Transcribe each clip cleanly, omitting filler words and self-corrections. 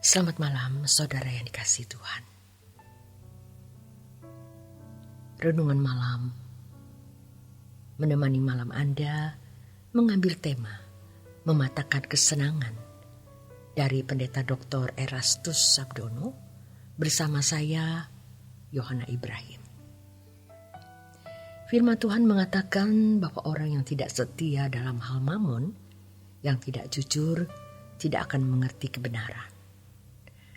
Selamat malam, saudara yang dikasihi Tuhan. Renungan malam menemani malam Anda mengambil tema mematahkan kesenangan dari Pendeta Dr. Erastus Sabdono bersama saya, Yohana Ibrahim. Firman Tuhan mengatakan bahwa orang yang tidak setia dalam hal mamon, yang tidak jujur, tidak akan mengerti kebenaran.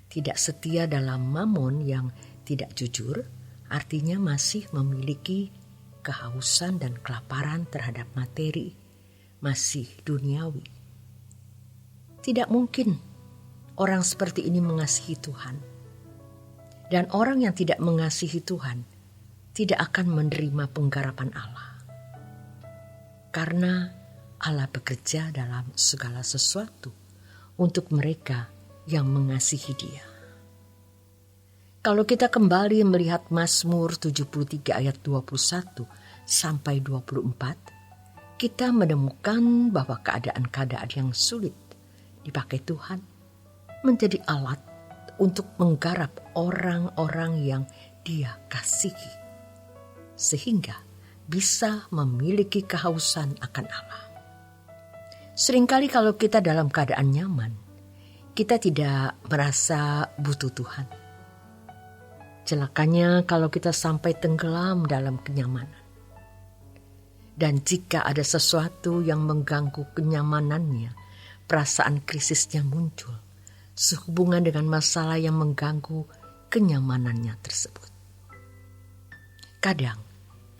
Tidak setia dalam mamon yang tidak jujur, artinya masih memiliki kehausan dan kelaparan terhadap materi, masih duniawi. Tidak mungkin orang seperti ini mengasihi Tuhan. Dan orang yang tidak mengasihi Tuhan tidak akan menerima penggarapan Allah. Karena Allah bekerja dalam segala sesuatu untuk mereka yang mengasihi Dia. Kalau kita kembali melihat Mazmur 73 ayat 21 sampai 24, kita menemukan bahwa keadaan-keadaan yang sulit dipakai Tuhan menjadi alat untuk menggarap orang-orang yang Dia kasihi, sehingga bisa memiliki kehausan akan Allah. Seringkali kalau kita dalam keadaan nyaman, kita tidak merasa butuh Tuhan. Celakanya kalau kita sampai tenggelam dalam kenyamanan. Dan jika ada sesuatu yang mengganggu kenyamanannya, perasaan krisisnya muncul sehubungan dengan masalah yang mengganggu kenyamanannya tersebut. Kadang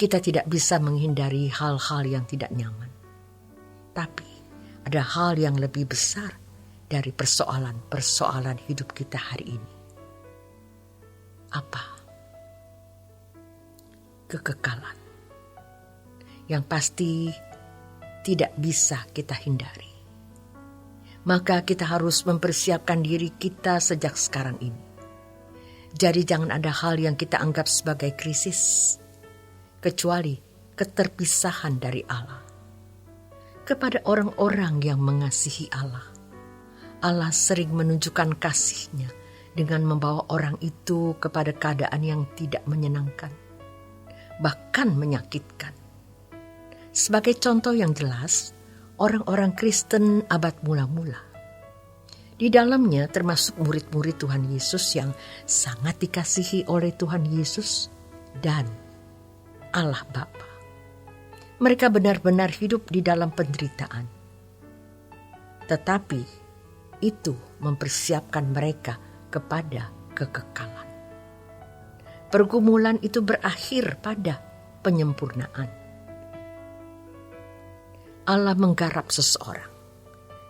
kita tidak bisa menghindari hal-hal yang tidak nyaman. Tapi ada hal yang lebih besar dari persoalan-persoalan hidup kita hari ini. Apa? Kekekalan. Yang pasti tidak bisa kita hindari. Maka kita harus mempersiapkan diri kita sejak sekarang ini. Jadi jangan ada hal yang kita anggap sebagai krisis, kecuali keterpisahan dari Allah. Kepada orang-orang yang mengasihi Allah, Allah sering menunjukkan kasih-Nya dengan membawa orang itu kepada keadaan yang tidak menyenangkan, bahkan menyakitkan. Sebagai contoh yang jelas, orang-orang Kristen abad mula-mula. Di dalamnya termasuk murid-murid Tuhan Yesus yang sangat dikasihi oleh Tuhan Yesus dan Allah Bapa. Mereka benar-benar hidup di dalam penderitaan. Tetapi itu mempersiapkan mereka kepada kekekalan. Pergumulan itu berakhir pada penyempurnaan. Allah menggarap seseorang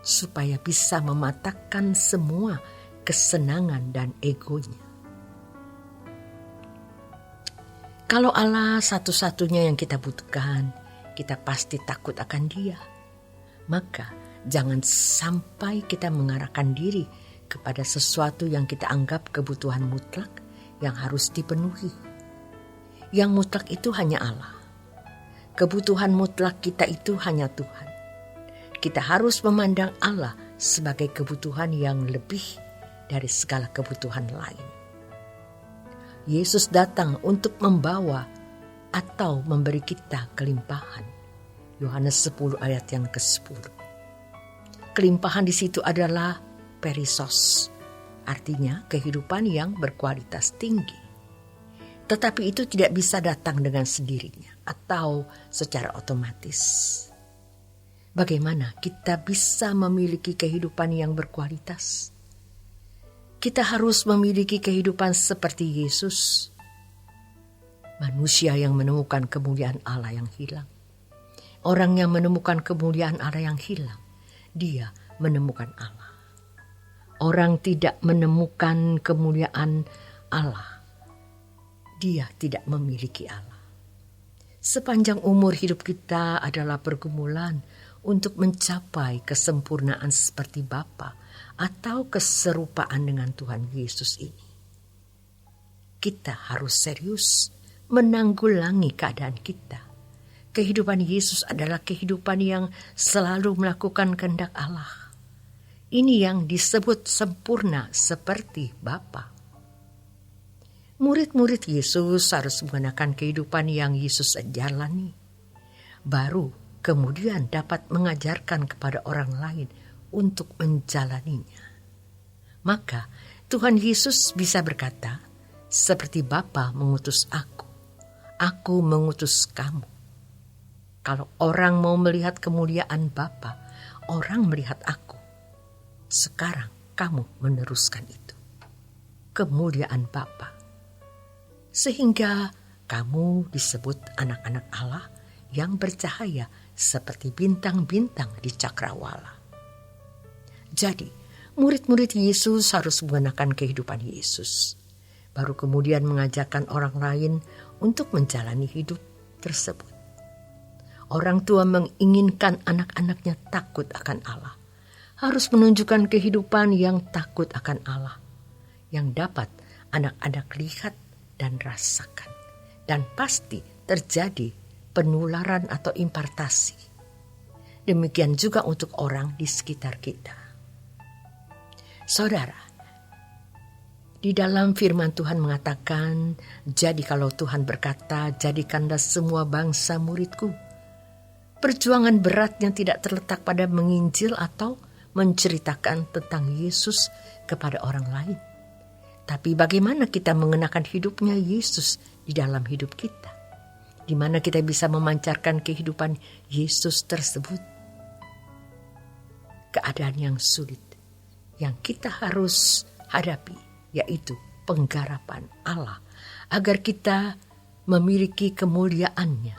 supaya bisa mematahkan semua kesenangan dan egonya. Kalau Allah satu-satunya yang kita butuhkan, kita pasti takut akan Dia. Maka jangan sampai kita mengarahkan diri kepada sesuatu yang kita anggap kebutuhan mutlak yang harus dipenuhi. Yang mutlak itu hanya Allah. Kebutuhan mutlak kita itu hanya Tuhan. Kita harus memandang Allah sebagai kebutuhan yang lebih dari segala kebutuhan lain. Yesus datang untuk membawa atau memberi kita kelimpahan. Yohanes 10 ayat yang ke-10. Kelimpahan di situ adalah perisos, artinya kehidupan yang berkualitas tinggi. Tetapi itu tidak bisa datang dengan sendirinya atau secara otomatis. Bagaimana kita bisa memiliki kehidupan yang berkualitas? Kita harus memiliki kehidupan seperti Yesus, manusia yang menemukan kemuliaan Allah yang hilang. Orang yang menemukan kemuliaan Allah yang hilang, dia menemukan Allah. Orang tidak menemukan kemuliaan Allah, dia tidak memiliki Allah. Sepanjang umur hidup kita adalah pergumulan untuk mencapai kesempurnaan seperti Bapa atau keserupaan dengan Tuhan Yesus ini. Kita harus serius menanggulangi keadaan kita. Kehidupan Yesus adalah kehidupan yang selalu melakukan kehendak Allah. Ini yang disebut sempurna seperti Bapa. Murid-murid Yesus harus menggunakan kehidupan yang Yesus jalani. Baru kemudian dapat mengajarkan kepada orang lain untuk menjalaninya. Maka Tuhan Yesus bisa berkata, seperti Bapa mengutus aku mengutus kamu. Kalau orang mau melihat kemuliaan Bapa, orang melihat aku. Sekarang kamu meneruskan itu. Kemuliaan Bapa. Sehingga kamu disebut anak-anak Allah yang bercahaya seperti bintang-bintang di cakrawala. Jadi, murid-murid Yesus harus menggunakan kehidupan Yesus. Baru kemudian mengajarkan orang lain untuk menjalani hidup tersebut. Orang tua menginginkan anak-anaknya takut akan Allah. Harus menunjukkan kehidupan yang takut akan Allah, yang dapat anak-anak lihat dan rasakan. Dan pasti terjadi penularan atau impartasi. Demikian juga untuk orang di sekitar kita. Saudara, di dalam firman Tuhan mengatakan, jadi kalau Tuhan berkata, jadikanlah semua bangsa muridku. Perjuangan beratnya tidak terletak pada menginjil atau menceritakan tentang Yesus kepada orang lain. Tapi bagaimana kita mengenakan hidupnya Yesus di dalam hidup kita? Di mana kita bisa memancarkan kehidupan Yesus tersebut? Keadaan yang sulit yang kita harus hadapi, yaitu penggarapan Allah agar kita memiliki kemuliaannya,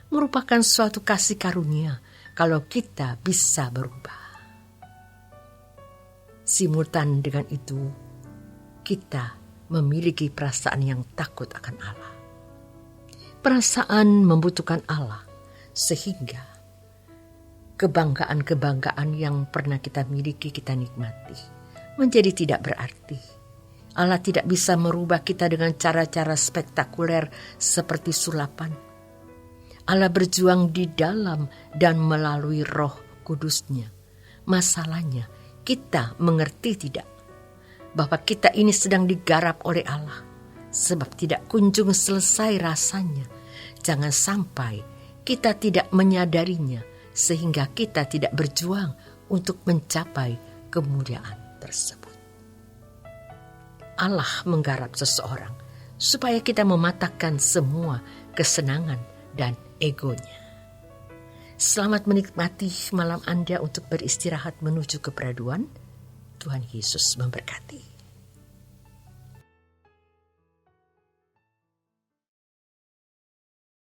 merupakan suatu kasih karunia kalau kita bisa berubah. Simultan dengan itu, kita memiliki perasaan yang takut akan Allah. Perasaan membutuhkan Allah, sehingga kebanggaan-kebanggaan yang pernah kita miliki, kita nikmati, menjadi tidak berarti. Allah tidak bisa merubah kita dengan cara-cara spektakuler seperti sulapan. Allah berjuang di dalam dan melalui Roh Kudus-Nya. Masalahnya, kita mengerti tidak bahwa kita ini sedang digarap oleh Allah, sebab tidak kunjung selesai rasanya. Jangan sampai kita tidak menyadarinya, sehingga kita tidak berjuang untuk mencapai kemuliaan tersebut. Allah menggarap seseorang supaya kita mematahkan semua kesenangan dan egonya. Selamat menikmati malam Anda untuk beristirahat menuju keperaduan. Tuhan Yesus memberkati.